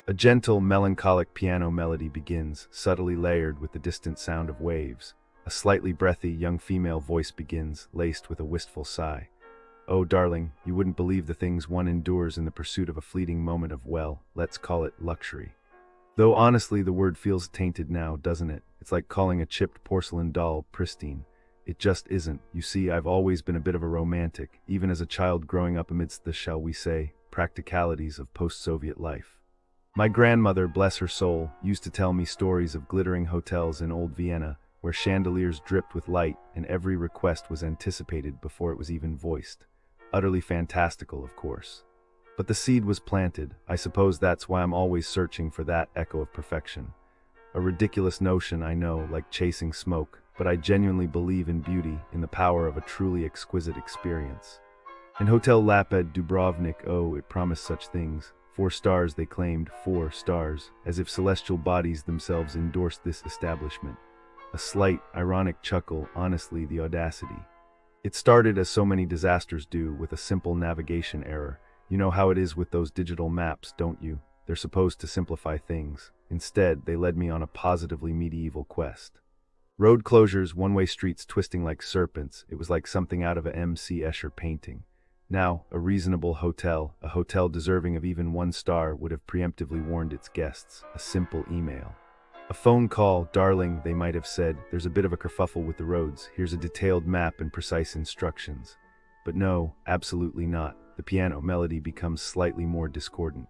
A gentle, melancholic piano melody begins, subtly layered with the distant sound of waves. A slightly breathy young female voice begins, laced with a wistful sigh. Oh, darling, you wouldn't believe the things one endures in the pursuit of a fleeting moment of, well, let's call it luxury. Though honestly, the word feels tainted now, doesn't it? It's like calling a chipped porcelain doll pristine. It just isn't. You see, I've always been a bit of a romantic, even as a child growing up amidst the, shall we say, practicalities of post-Soviet life. My grandmother, bless her soul, used to tell me stories of glittering hotels in old Vienna, where chandeliers dripped with light and every request was anticipated before it was even voiced. Utterly fantastical, of course. But the seed was planted. I suppose that's why I'm always searching for that echo of perfection. A ridiculous notion, I know, like chasing smoke, but I genuinely believe in beauty, in the power of a truly exquisite experience. In Hotel Lapad Dubrovnik, oh, it promised such things. 4 stars, they claimed, 4 stars, as if celestial bodies themselves endorsed this establishment. A slight, ironic chuckle, honestly, the audacity. It started as so many disasters do, with a simple navigation error. You know how it is with those digital maps, don't you? They're supposed to simplify things. Instead, they led me on a positively medieval quest. Road closures, one-way streets twisting like serpents. It was like something out of a M.C. Escher painting. Now, a reasonable hotel, a hotel deserving of even 1 star, would have preemptively warned its guests. A simple email. A phone call, darling, they might have said, there's a bit of a kerfuffle with the roads, here's a detailed map and precise instructions. But no, absolutely not. The piano melody becomes slightly more discordant.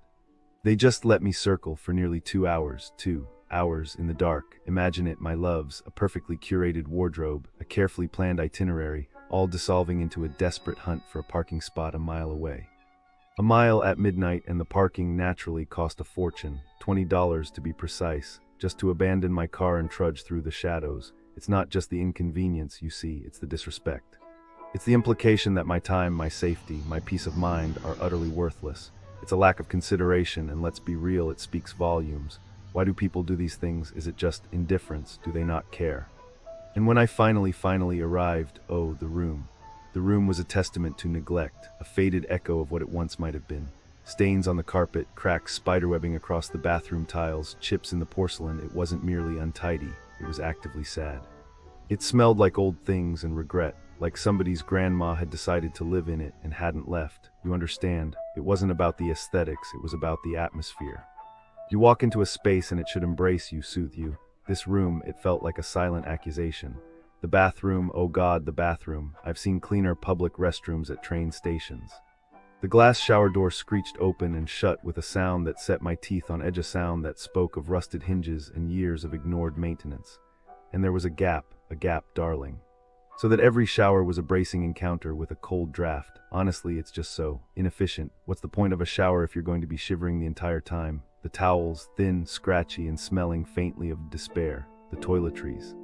They just let me circle for nearly 2 hours, 2 hours in the dark. Imagine it, my loves, a perfectly curated wardrobe, a carefully planned itinerary, all dissolving into a desperate hunt for a parking spot a mile away. A mile at midnight, and the parking naturally cost a fortune, $20 to be precise, just to abandon my car and trudge through the shadows. It's not just the inconvenience, you see, it's the disrespect. It's the implication that my time, my safety, my peace of mind are utterly worthless. It's a lack of consideration, and let's be real, it speaks volumes. Why do people do these things? Is it just indifference? Do they not care? And when I finally arrived, oh, the room. The room was a testament to neglect, a faded echo of what it once might have been. Stains on the carpet, cracks spiderwebbing across the bathroom tiles, chips in the porcelain. It wasn't merely untidy, it was actively sad. It smelled like old things and regret, like somebody's grandma had decided to live in it and hadn't left. You understand, it wasn't about the aesthetics, it was about the atmosphere. You walk into a space and it should embrace you, soothe you. This room, it felt like a silent accusation. The bathroom, oh God, the bathroom. I've seen cleaner public restrooms at train stations. The glass shower door screeched open and shut with a sound that set my teeth on edge, a sound that spoke of rusted hinges and years of ignored maintenance. And there was a gap, darling. So that every shower was a bracing encounter with a cold draft. Honestly, it's just so inefficient. What's the point of a shower if you're going to be shivering the entire time? The towels, thin, scratchy, and smelling faintly of despair. The toiletries.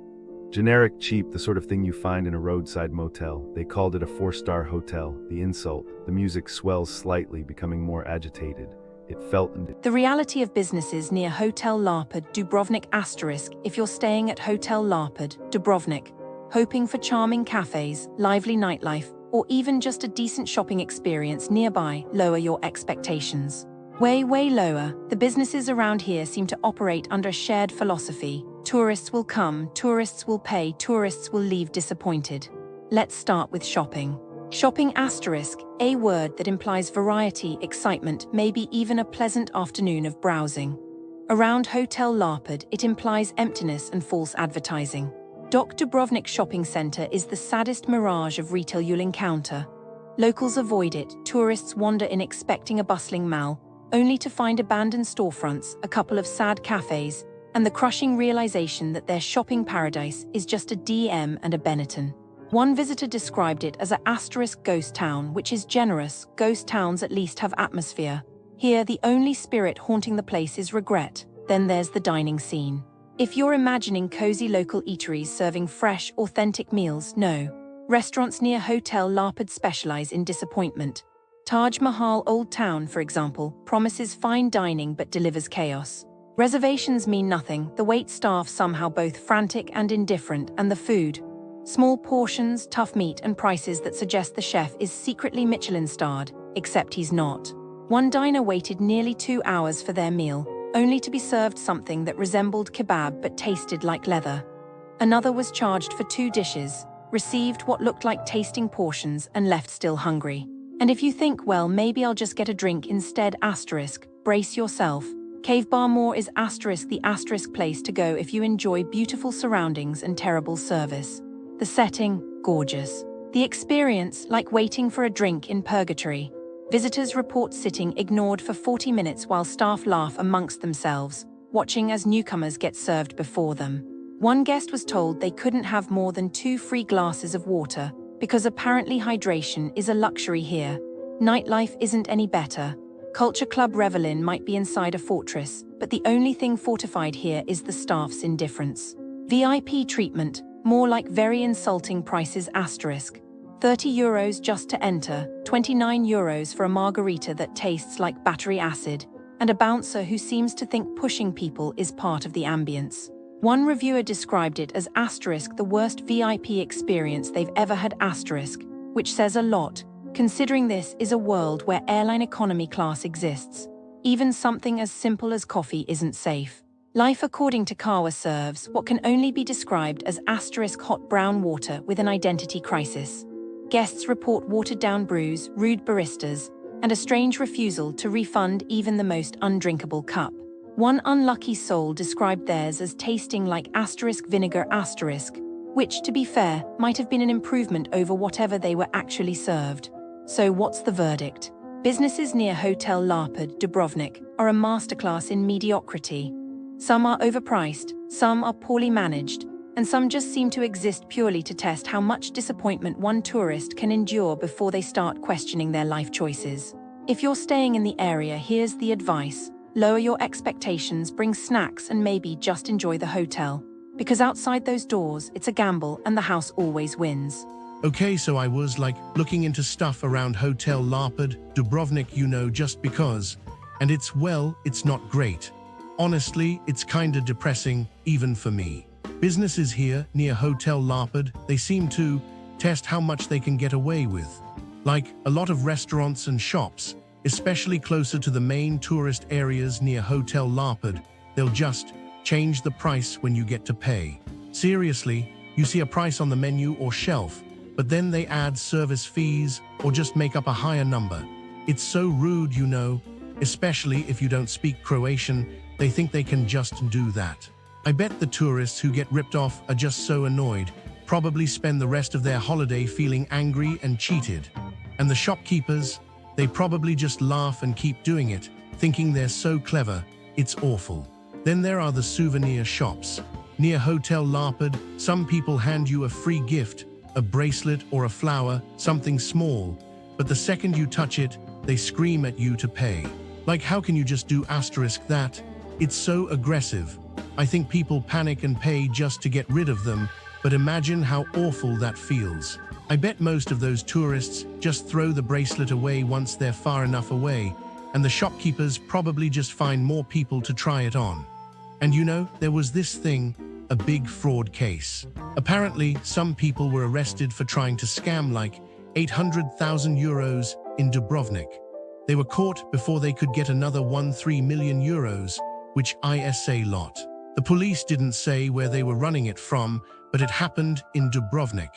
Generic, cheap, the sort of thing you find in a roadside motel. They called it a 4-star hotel. The insult. The music swells slightly, becoming more agitated. It felt... The reality of businesses near Hotel Lapad Dubrovnik *, if you're staying at Hotel Lapad Dubrovnik, hoping for charming cafes, lively nightlife, or even just a decent shopping experience nearby, lower your expectations. Way lower. The businesses around here seem to operate under a shared philosophy. Tourists will come, tourists will pay, tourists will leave disappointed. Let's start with shopping. Shopping *, a word that implies variety, excitement, maybe even a pleasant afternoon of browsing. Around Hotel Lapad, it implies emptiness and false advertising. Dubrovnik Shopping Center is the saddest mirage of retail you'll encounter. Locals avoid it, tourists wander in expecting a bustling mall, only to find abandoned storefronts, a couple of sad cafes, and the crushing realization that their shopping paradise is just a DM and a Benetton. One visitor described it as a * ghost town, which is generous. Ghost towns at least have atmosphere. Here, the only spirit haunting the place is regret. Then there's the dining scene. If you're imagining cozy local eateries serving fresh, authentic meals, no. Restaurants near Hotel Lapad specialize in disappointment. Taj Mahal Old Town, for example, promises fine dining but delivers chaos. Reservations mean nothing, the wait staff somehow both frantic and indifferent, and the food. Small portions, tough meat, and prices that suggest the chef is secretly Michelin-starred. except he's not. One diner waited nearly 2 hours for their meal, only to be served something that resembled kebab but tasted like leather. Another was charged for 2 dishes, received what looked like tasting portions and left still hungry. And if you think, well, maybe I'll just get a drink instead, brace yourself. Cave Bar More is the place to go if you enjoy beautiful surroundings and terrible service. The setting, gorgeous. The experience, like waiting for a drink in purgatory. Visitors report sitting ignored for 40 minutes while staff laugh amongst themselves, watching as newcomers get served before them. One guest was told they couldn't have more than 2 free glasses of water, because apparently hydration is a luxury here. Nightlife isn't any better. Culture Club Revelin might be inside a fortress, but the only thing fortified here is the staff's indifference. VIP treatment, more like very insulting prices €30 just to enter, €29 for a margarita that tastes like battery acid, and a bouncer who seems to think pushing people is part of the ambience. One reviewer described it as the worst VIP experience they've ever had which says a lot, considering this is a world where airline economy class exists. Even something as simple as coffee isn't safe. Life according to Kawa serves what can only be described as hot brown water with an identity crisis. Guests report watered-down brews, rude baristas, and a strange refusal to refund even the most undrinkable cup. One unlucky soul described theirs as tasting like vinegar which, to be fair, might have been an improvement over whatever they were actually served. So what's the verdict? Businesses near Hotel Lapad Dubrovnik are a masterclass in mediocrity. Some are overpriced, some are poorly managed, and some just seem to exist purely to test how much disappointment one tourist can endure before they start questioning their life choices. If you're staying in the area, here's the advice. Lower your expectations, bring snacks, and maybe just enjoy the hotel. Because outside those doors, it's a gamble and the house always wins. Okay, so I was looking into stuff around Hotel Lapad Dubrovnik, just because. And it's not great. Honestly, it's kinda depressing, even for me. Businesses here, near Hotel Lapad, they seem to test how much they can get away with. Like a lot of restaurants and shops, especially closer to the main tourist areas near Hotel Lapad, they'll just change the price when you get to pay. Seriously, you see a price on the menu or shelf, but then they add service fees or just make up a higher number. It's so rude, especially if you don't speak Croatian, they think they can just do that. I bet the tourists who get ripped off are just so annoyed, probably spend the rest of their holiday feeling angry and cheated. And the shopkeepers, they probably just laugh and keep doing it, thinking they're so clever. It's awful. Then there are the souvenir shops. Near Hotel Lapad, some people hand you a free gift, a bracelet or a flower, something small, but the second you touch it, they scream at you to pay. Like, how can you just do that? It's so aggressive. I think people panic and pay just to get rid of them, but imagine how awful that feels. I bet most of those tourists just throw the bracelet away once they're far enough away, and the shopkeepers probably just find more people to try it on. And there was this thing, a big fraud case. Apparently, some people were arrested for trying to scam like €800,000 in Dubrovnik. They were caught before they could get another €13 million, which is a lot. The police didn't say where they were running it from, but it happened in Dubrovnik.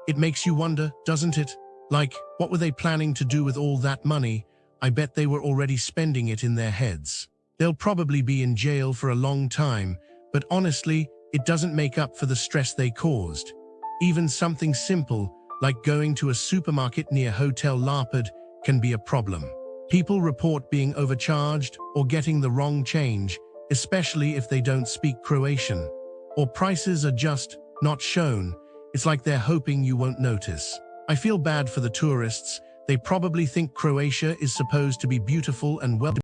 It makes you wonder, doesn't it? Like, what were they planning to do with all that money? I bet they were already spending it in their heads. They'll probably be in jail for a long time, but honestly, it doesn't make up for the stress they caused. Even something simple, like going to a supermarket near Hotel Lapad, can be a problem. People report being overcharged or getting the wrong change, especially if they don't speak Croatian. Or prices are just not shown. It's like they're hoping you won't notice. I feel bad for the tourists. They probably think Croatia is supposed to be beautiful and well